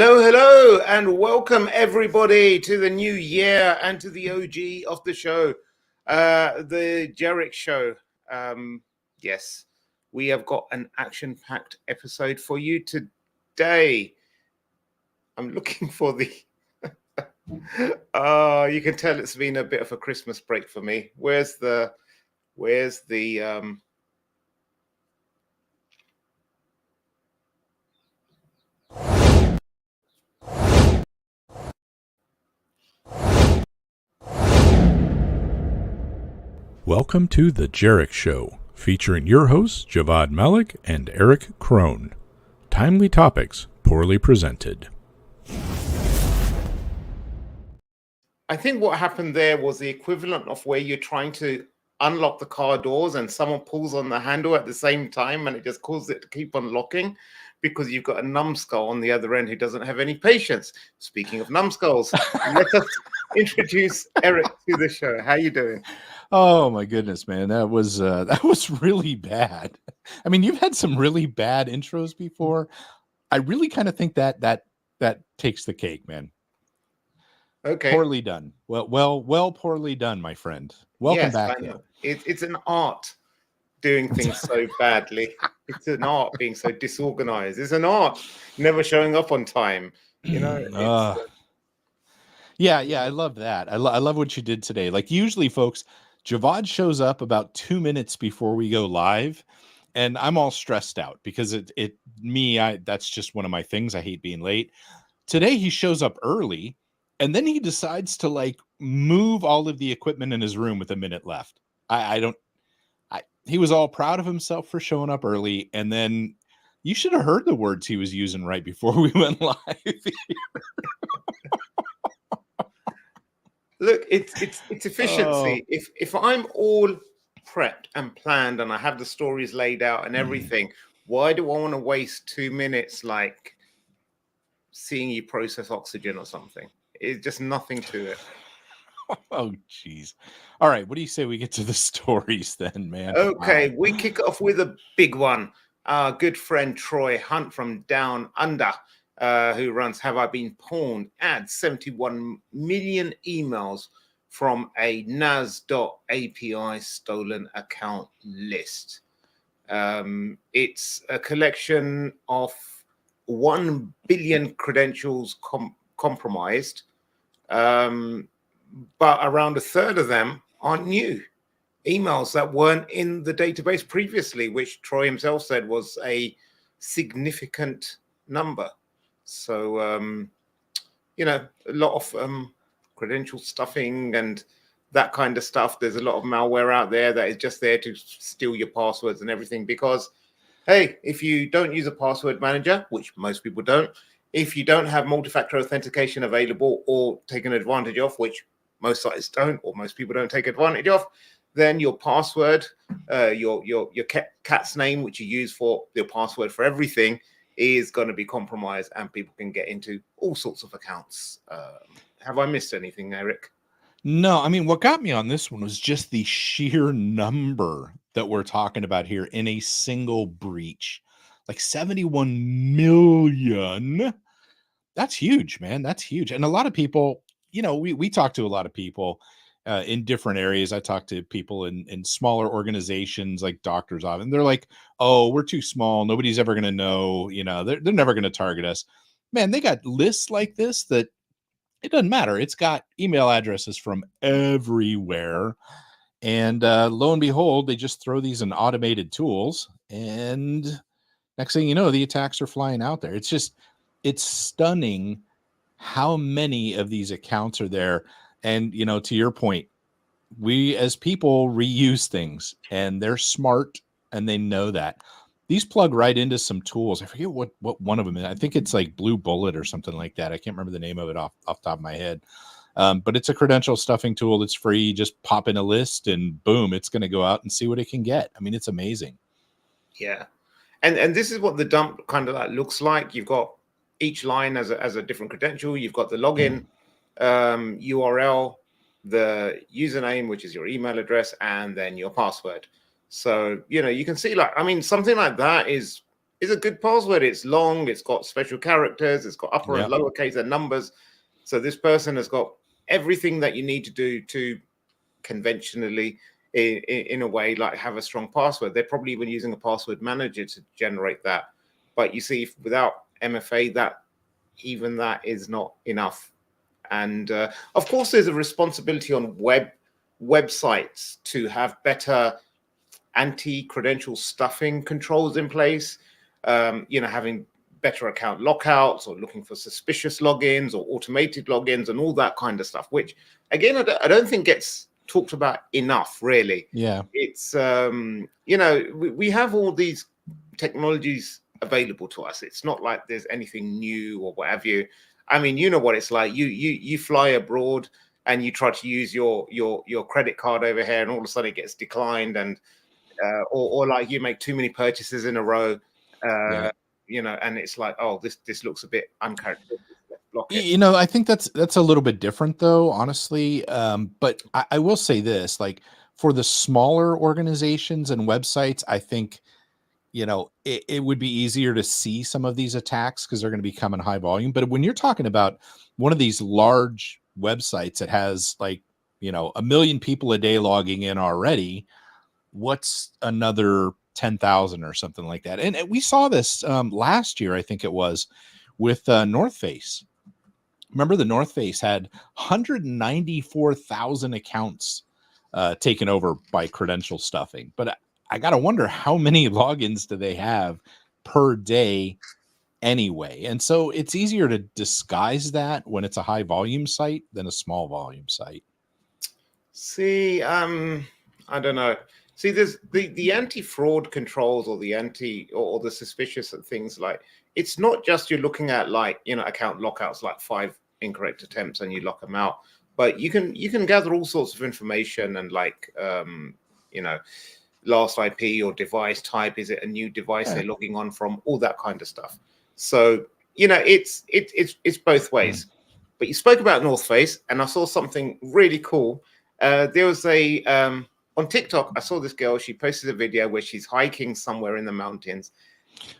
Hello, and welcome everybody to the new year and to the OG of the show, the Jarek Show. Yes, we have got an action-packed episode for you today. I'm looking for the... you can tell it's been a bit of a Christmas break for me. Where's the... Welcome to The Jarek Show, featuring your hosts Javad Malik and Eric Krohn. Timely topics, poorly presented. I think what happened there was the equivalent of where you're trying to unlock the car doors and someone pulls on the handle at the same time and it just causes it to keep unlocking because you've got a numbskull on the other end who doesn't have any patience. Speaking of numbskulls, let us introduce Eric to the show. How you doing? Oh my goodness, man, that was really bad. I mean, you've had some really bad intros before. I really kind of think that takes the cake, man. Okay. Poorly done. Well, poorly done, my friend. Welcome back. I know. It's an art doing things so badly. It's an art being so disorganized. It's an art never showing up on time. You know. Yeah, I love that. I love what you did today. Like usually, folks, Javad shows up about 2 minutes before we go live, and I'm all stressed out because that's just one of my things. I hate being late. Today he shows up early, and then he decides to like move all of the equipment in his room with a minute left. He was all proud of himself for showing up early, and then you should have heard the words he was using right before we went live. Look, it's efficiency. If I'm all prepped and planned and I have the stories laid out and everything, why do I want to waste 2 minutes like seeing you process oxygen or something? It's just nothing to it. Oh, geez. All right. What do you say we get to the stories then, man? Okay, wow. We kick off with a big one. Our good friend Troy Hunt from Down Under, who runs Have I Been Pawned, adds 71 million emails from a NAS.API stolen account list. It's a collection of 1 billion credentials compromised, but around a third of them are new emails that weren't in the database previously, which Troy himself said was a significant number. So, a lot of credential stuffing and that kind of stuff. There's a lot of malware out there that is just there to steal your passwords and everything because, hey, if you don't use a password manager, which most people don't, if you don't have multi-factor authentication available or taken advantage of, which most sites don't or most people don't take advantage of, then your password, your cat's name, which you use for your password for everything, is going to be compromised and people can get into all sorts of accounts. Have I missed anything, Eric? No, I mean, what got me on this one was just the sheer number that we're talking about here in a single breach. Like 71 million. That's huge, man. That's huge. And a lot of people, we talk to a lot of people in different areas. I talk to people in smaller organizations like doctors often. They're like, oh, we're too small. Nobody's ever going to know, they're never going to target us. Man, they got lists like this that it doesn't matter. It's got email addresses from everywhere. And lo and behold, they just throw these in automated tools. And next thing you know, the attacks are flying out there. It's stunning how many of these accounts are there. And, to your point, we as people reuse things and they're smart and they know that. These plug right into some tools. I forget what one of them is. I think it's like Blue Bullet or something like that. I can't remember the name of it off the top of my head. But it's a credential stuffing tool. It's free. Just pop in a list and boom, it's going to go out and see what it can get. I mean, it's amazing. Yeah. And this is what the dump kind of like looks like. You've got each line as a different credential. You've got the login URL, the username, which is your email address, and then your password. So, you can see something like that is is a good password. It's long, it's got special characters, it's got upper and lowercase and numbers. So this person has got everything that you need to do to conventionally, in a way, like have a strong password. They're probably even using a password manager to generate that. But you see, without MFA, that is not enough. And of course, there's a responsibility on websites to have better anti-credential stuffing controls in place. Having better account lockouts, or looking for suspicious logins or automated logins and all that kind of stuff, which again, I don't think gets talked about enough, really. Yeah. It's we have all these technologies available to us. It's not like there's anything new or what have you. I mean, you know what it's like. You fly abroad and you try to use your credit card over here, and all of a sudden it gets declined, and or like you make too many purchases in a row, and it's like, oh, this looks a bit uncharacteristic. Let's block it. I think that's a little bit different, though, honestly. But I will say this, like, for the smaller organizations and websites, I think, it would be easier to see some of these attacks because they're going to be coming high volume. But when you're talking about one of these large websites that has, like, 1 million people a day logging in already, what's another 10,000 or something like that? And we saw this last year, I think it was, with North Face. Remember, the North Face had 194,000 accounts taken over by credential stuffing. But I got to wonder, how many logins do they have per day anyway? And so it's easier to disguise that when it's a high volume site than a small volume site. See, I don't know. See, there's the anti-fraud controls, or the or the suspicious things. Like, it's not just you're looking at, like, account lockouts, like 5 incorrect attempts and you lock them out, but you can gather all sorts of information, and like last IP or device type. Is it a new device they're logging on from? All that kind of stuff. So it's both ways. But you spoke about North Face, and I saw something really cool. There was a on TikTok, I saw this girl. She posted a video where she's hiking somewhere in the mountains.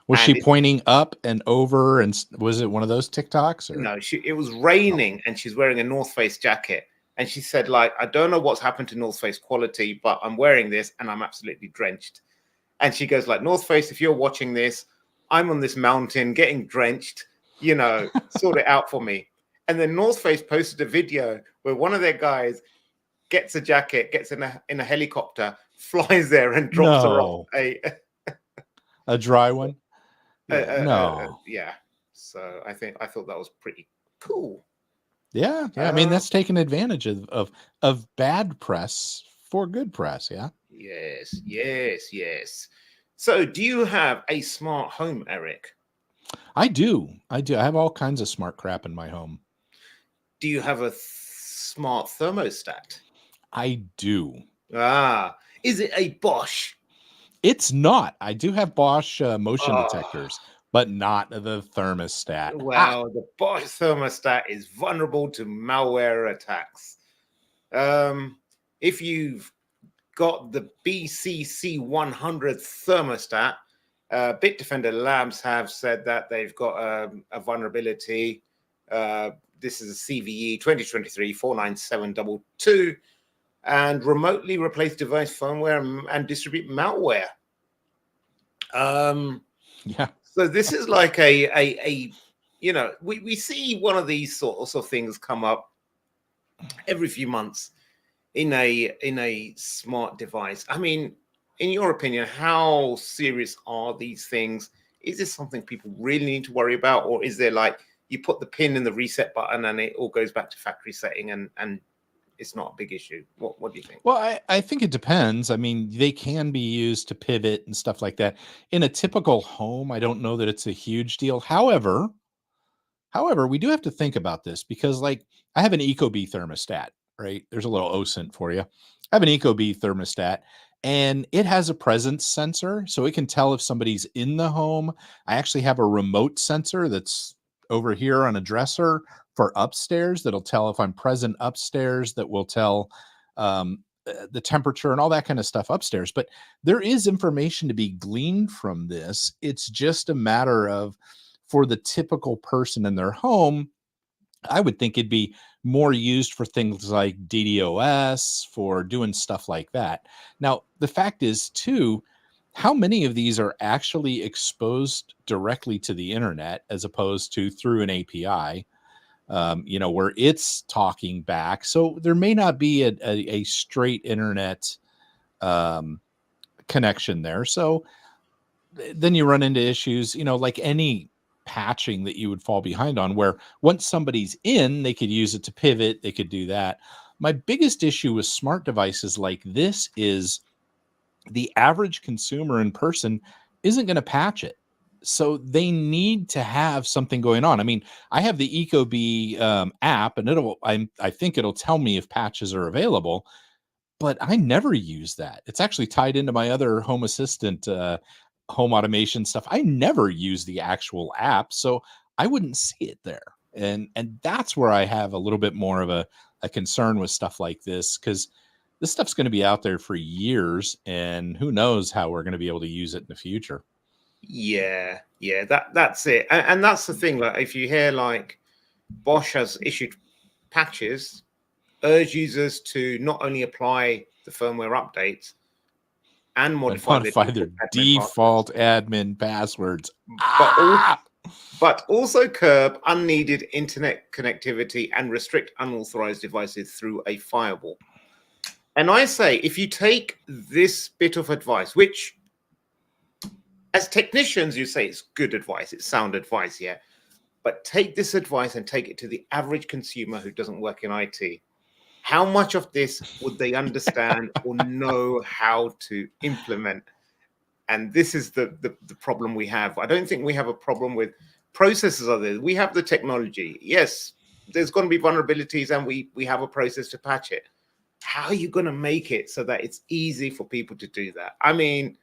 Was she pointing up and over? And was it one of those TikToks? Or? No, it was raining, and she's wearing a North Face jacket. And she said, like, I don't know what's happened to North Face quality, but I'm wearing this and I'm absolutely drenched. And she goes, like, North Face, if you're watching this, I'm on this mountain getting drenched, sort it out for me. And then North Face posted a video where one of their guys gets a jacket, gets in a helicopter, flies there and drops her off a dry one. Yeah. So I thought that was pretty cool. Yeah. I mean, that's taking advantage of bad press for good press. Yeah. Yes. So, do you have a smart home, Eric? I do. I have all kinds of smart crap in my home. Do you have a smart thermostat? I do. Is it a Bosch? It's not. I do have Bosch motion detectors, but not the thermostat. Well, the Bosch thermostat is vulnerable to malware attacks. If you've got the BCC 100 thermostat, Bitdefender Labs have said that they've got a vulnerability. This is a CVE 2023-49722, and remotely replace device firmware and distribute malware. Yeah. So this is like we see one of these sorts of things come up every few months in a smart device. I mean, in your opinion, how serious are these things? Is this something people really need to worry about, or is there, like, you put the pin in the reset button and it all goes back to factory setting and it's not a big issue? What do you think? Well, I think it depends. I mean, they can be used to pivot and stuff like that. In a typical home, I don't know that it's a huge deal. However, we do have to think about this because, like, I have an Ecobee thermostat, right? There's a little OSINT for you. I have an Ecobee thermostat, and it has a presence sensor, so it can tell if somebody's in the home. I actually have a remote sensor that's over here on a dresser for upstairs that'll tell if I'm present upstairs, that will tell the temperature and all that kind of stuff upstairs. But there is information to be gleaned from this. It's just a matter of, for the typical person in their home, I would think it'd be more used for things like DDoS, for doing stuff like that. Now, the fact is, too, how many of these are actually exposed directly to the internet as opposed to through an API? Where it's talking back. So there may not be a straight internet connection there. So then you run into issues, like any patching that you would fall behind on, where once somebody's in, they could use it to pivot, they could do that. My biggest issue with smart devices like this is the average consumer in person isn't going to patch it. So they need to have something going on. I mean, I have the Ecobee app, and I think it'll tell me if patches are available, but I never use that. It's actually tied into my other home assistant, home automation stuff. I never use the actual app, so I wouldn't see it there. And that's where I have a little bit more of a concern with stuff like this, because this stuff's going to be out there for years, and who knows how we're going to be able to use it in the future. Yeah, that's it. And that's the thing. Like, if you hear like Bosch has issued patches, urge users to not only apply the firmware updates and modify their default admin passwords, but also curb unneeded internet connectivity and restrict unauthorized devices through a firewall. And I say, if you take this bit of advice, which as technicians, you say it's good advice, it's sound advice, yeah. But take this advice and take it to the average consumer who doesn't work in IT. How much of this would they understand or know how to implement? And this is the problem we have. I don't think we have a problem with processes of this. We have the technology. Yes, there's going to be vulnerabilities, and we have a process to patch it. How are you going to make it so that it's easy for people to do that? I mean,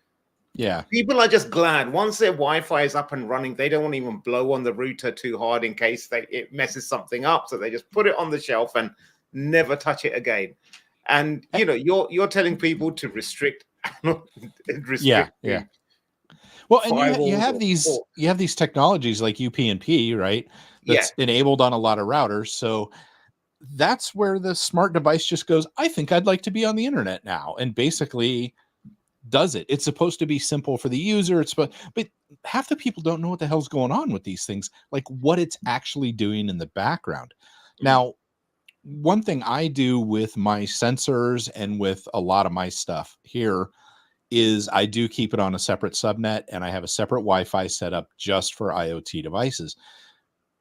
yeah, people are just glad once their Wi-Fi is up and running, they don't want to even blow on the router too hard in case it messes something up. So they just put it on the shelf and never touch it again. And you're telling people to restrict. Yeah. Well, and you have these technologies like UPnP, right? That's enabled on a lot of routers. So that's where the smart device just goes, I think I'd like to be on the internet now, and basically does it. It's supposed to be simple for the user. But half the people don't know what the hell's going on with these things, like what it's actually doing in the background. Now, one thing I do with my sensors and with a lot of my stuff here is I do keep it on a separate subnet, and I have a separate Wi-Fi set up just for IoT devices.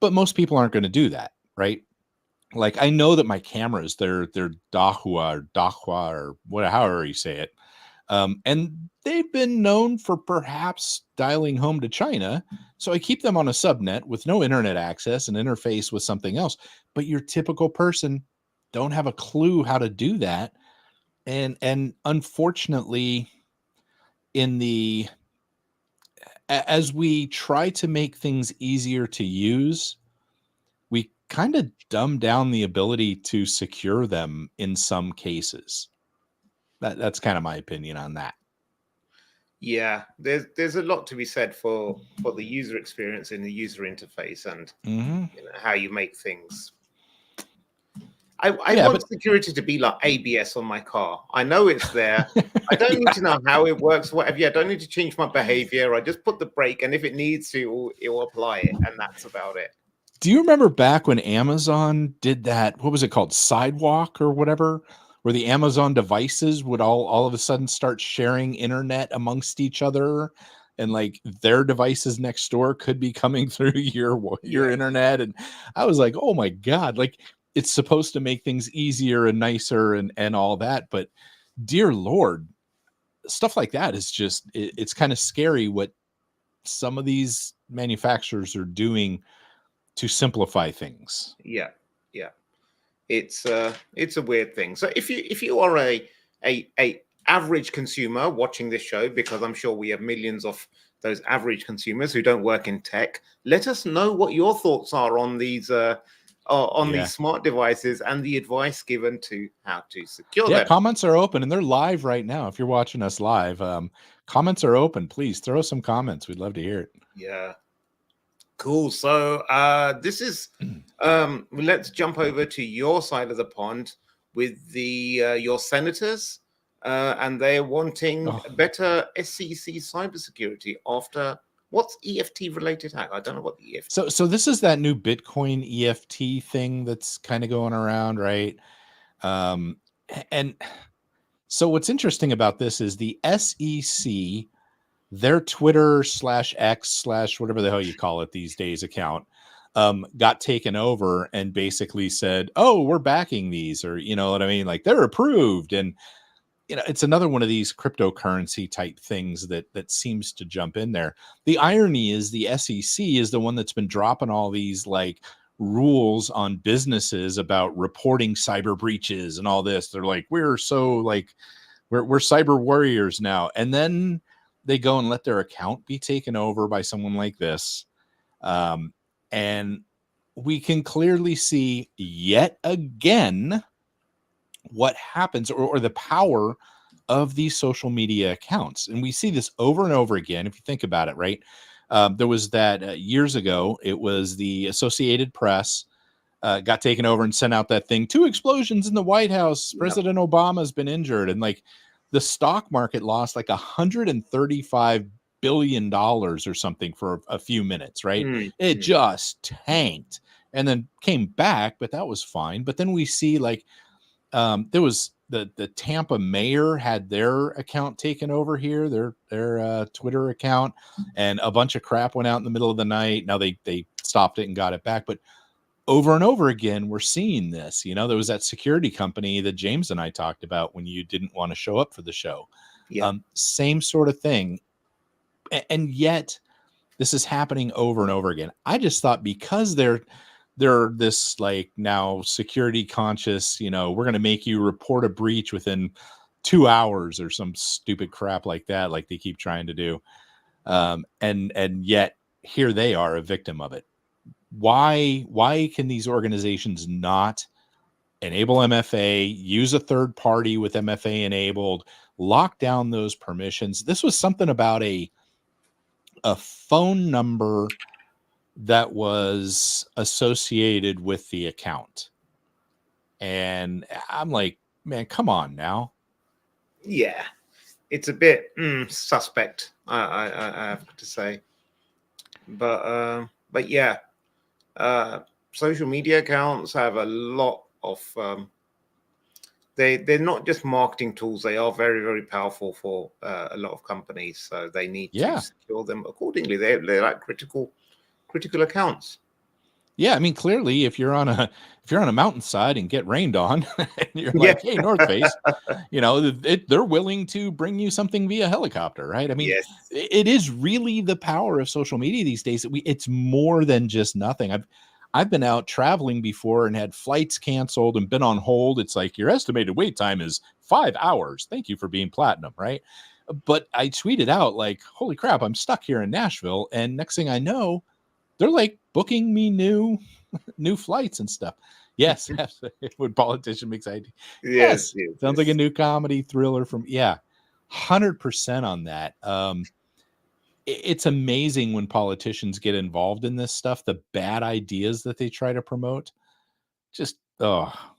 But most people aren't going to do that, right? Like, I know that my cameras, they're Dahua or whatever, however you say it. And they've been known for perhaps dialing home to China. So I keep them on a subnet with no internet access and interface with something else. But your typical person don't have a clue how to do that. And unfortunately, as we try to make things easier to use, we kind of dumb down the ability to secure them in some cases. That's kind of my opinion on that. Yeah, there's a lot to be said for the user experience and the user interface, and how you make things. I want security to be like ABS on my car. I know it's there. I don't need to know how it works, whatever. I don't need to change my behavior. I just put the brake, and if it needs to, it will apply it, and that's about it. Do you remember back when Amazon did that? What was it called? Sidewalk or whatever? Where the Amazon devices would all of a sudden start sharing internet amongst each other, and like their devices next door could be coming through your internet. And I was like, oh my God, like it's supposed to make things easier and nicer and all that. But dear Lord, stuff like that is just, it's kind of scary what some of these manufacturers are doing to simplify things. Yeah. It's a weird thing. So if you are a average consumer watching this show, because I'm sure we have millions of those average consumers who don't work in tech, let us know what your thoughts are on these on Yeah. these smart devices and the advice given to how to secure Yeah, them. comments are open and they're live right now. If you're watching us live, comments are open. Please throw some comments. We'd love to hear it. Yeah. Cool. So this is let's jump over to your side of the pond with the your senators, and they're wanting better SEC cybersecurity after what's EFT related hack? I don't know what the EFT. So this is that new Bitcoin EFT thing that's kind of going around, right? And so what's interesting about this is the SEC, their Twitter /X/ whatever the hell you call it these days account, got taken over and basically said, oh, we're backing these, or you know what I mean? Like they're approved. And you know, it's another one of these cryptocurrency type things that seems to jump in there. The irony is the SEC is the one that's been dropping all these like rules on businesses about reporting cyber breaches and all this. They're like, we're so like we're cyber warriors now. And then they go and let their account be taken over by someone like this. And we can clearly see yet again what happens or the power of these social media accounts. And we see this over and over again. If you think about it, right? There was that years ago, it was the Associated Press got taken over and sent out that thing, 2 explosions in the White House. Yep. President Obama has been injured. And like the stock market lost like $135 billion or something for a few minutes, right? It just tanked and then came back, but that was fine. But then we see like, there was the Tampa mayor had their account taken over here, their Twitter account, and a bunch of crap went out in the middle of the night. Now they stopped it and got it back. But over and over again, we're seeing this. You know, there was that security company that James and I talked about when you didn't want to show up for the show. Yeah. Same sort of thing. And yet this is happening over and over again. I just thought because they're this like now security conscious, you know, we're going to make you report a breach within 2 hours or some stupid crap like that, like they keep trying to do. And yet here they are a victim of it. Why can these organizations not enable MFA, use a third party with MFA enabled, lock down those permissions? This was something about a phone number that was associated with the account. And I'm like, man, come on now. Yeah, it's a bit suspect, I have to say. But yeah, social media accounts have a lot of they're not just marketing tools. They are very, very powerful for a lot of companies. So they need to secure them accordingly. They're like critical accounts. Yeah, I mean, clearly, if you're on a mountainside and get rained on, and you're like, "Hey, North Face," you know, they're willing to bring you something via helicopter, right? I mean, it is really the power of social media these days. It's more than just nothing. I've been out traveling before and had flights canceled and been on hold. It's like your estimated wait time is 5 hours. Thank you for being platinum, right? But I tweeted out like, "Holy crap, I'm stuck here in Nashville," and next thing I know, they're like booking me new flights and stuff. Yes, when politician makes ID. Yes, sounds like a new comedy thriller from 100% on that. It's amazing when politicians get involved in this stuff. The bad ideas that they try to promote, just not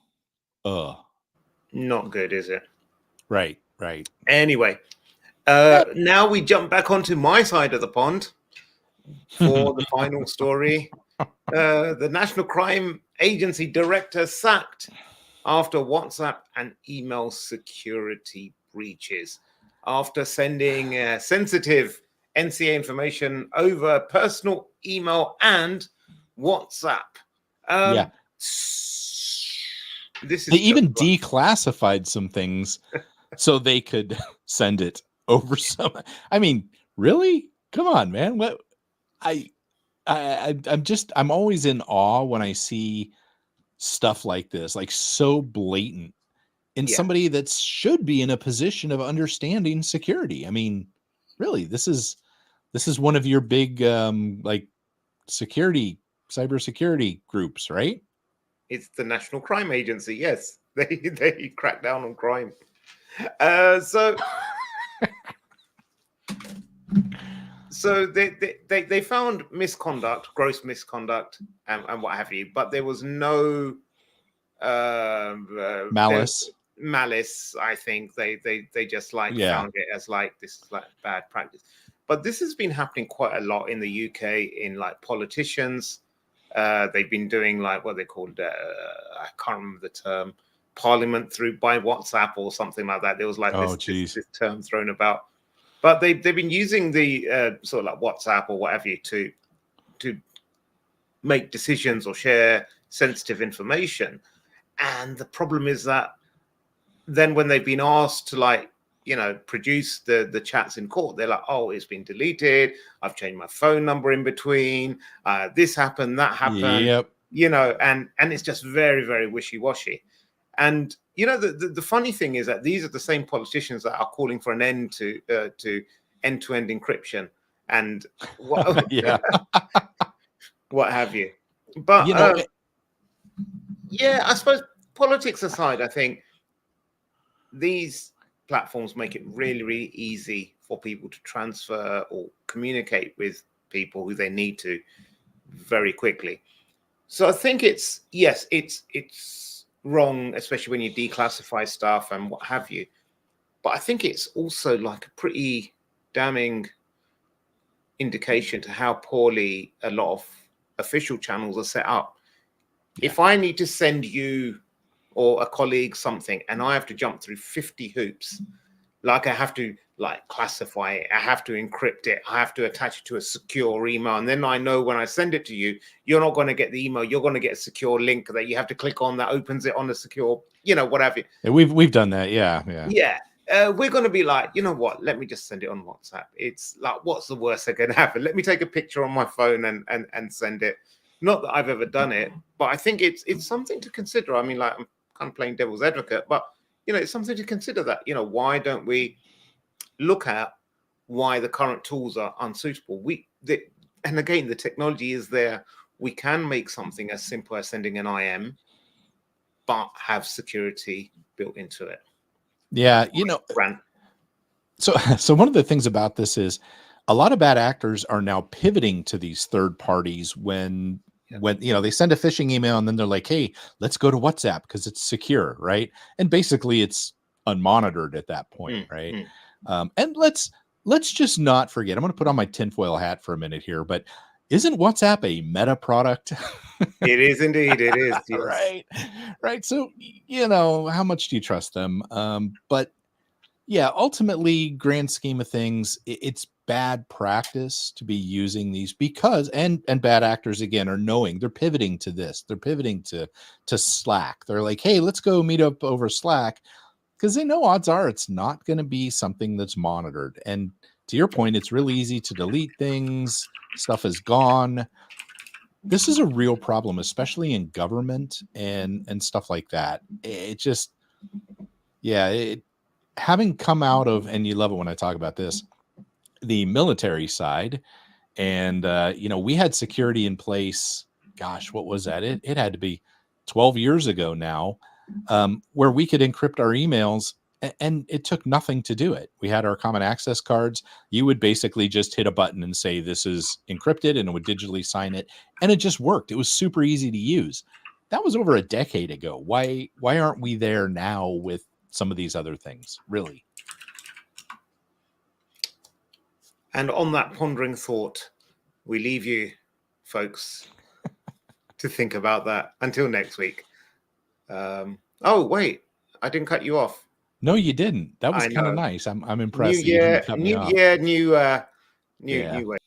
good, is it? Right. Anyway, now we jump back onto my side of the pond for the final story. The National Crime Agency director sacked after WhatsApp and email security breaches, after sending sensitive NCA information over personal email and WhatsApp. They even declassified some things so they could send it over some. I mean, really? Come on, man. What? I'm always in awe when I see stuff like this, like so blatant in somebody that should be in a position of understanding security. I mean, really, this is one of your big like cybersecurity groups, right? It's the National Crime Agency. Yes, they crack down on crime. So they found misconduct, gross misconduct, and what have you, but there was no Malice. Malice. I think they just like Yeah. found it as like, this is like bad practice. But this has been happening quite a lot in the UK in like politicians. They've been doing like what they called, I can't remember the term, Parliament through by WhatsApp or something like that. There was like this term thrown about. But they've been using the sort of like WhatsApp or whatever you to make decisions or share sensitive information. And the problem is that then when they've been asked to like, you know, produce the chats in court, they're like, oh, it's been deleted. I've changed my phone number in between. This happened, that happened. Yep. You know, and it's just very, very wishy-washy. And you know, the funny thing is that these are the same politicians that are calling for an end to end-to-end encryption and what, yeah, what have you. But you know, yeah, I suppose politics aside, I think these platforms make it really, really easy for people to transfer or communicate with people who they need to very quickly. So I think it's wrong, especially when you declassify stuff and what have you. But I think it's also like a pretty damning indication to how poorly a lot of official channels are set up. Yeah. If I need to send you or a colleague something and I have to jump through 50 hoops, like I have to like classify it, I have to encrypt it, I have to attach it to a secure email, and then I know when I send it to you, you're not going to get the email, you're going to get a secure link that you have to click on that opens it on a secure, you know, whatever. Yeah, we've done that. Yeah. We're going to be like, you know what, let me just send it on WhatsApp. It's like, what's the worst that can happen? Let me take a picture on my phone and send it. Not that I've ever done it, but I think it's something to consider. I mean, like, I'm kind of playing devil's advocate, but you know, it's something to consider that, you know, why don't we look at why the current tools are unsuitable? And again, the technology is there. We can make something as simple as sending an IM, but have security built into it. Yeah, you know, so one of the things about this is a lot of bad actors are now pivoting to these third parties when you know, they send a phishing email and then they're like, hey, let's go to WhatsApp because it's secure, right? And basically it's unmonitored at that point, right? And let's just not forget, I'm going to put on my tinfoil hat for a minute here, but isn't WhatsApp a Meta product? It is indeed. It is. Yes. Right. So, you know, how much do you trust them? But yeah, ultimately, grand scheme of things, it's bad practice to be using these because and bad actors again are knowing they're pivoting to this. They're pivoting to Slack. They're like, hey, let's go meet up over Slack because they know odds are it's not going to be something that's monitored. And to your point, it's really easy to delete things. Stuff is gone. This is a real problem, especially in government and stuff like that. It just, yeah, having come out of, and you love it when I talk about this, the military side, and you know, we had security in place. Gosh, what was that? It had to be 12 years ago now, where we could encrypt our emails, and it took nothing to do it. We had our common access cards. You would basically just hit a button and say this is encrypted, and it would digitally sign it, and it just worked. It was super easy to use. That was over a decade ago. Why aren't we there now with some of these other things, really? And on that pondering thought, we leave you, folks, to think about that until next week. Oh, wait, I didn't cut you off. No, you didn't. That was kind of nice. I'm impressed. New year, new way.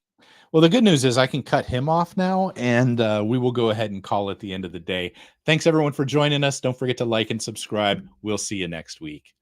Well, the good news is I can cut him off now, and we will go ahead and call it the end of the day. Thanks, everyone, for joining us. Don't forget to like and subscribe. We'll see you next week.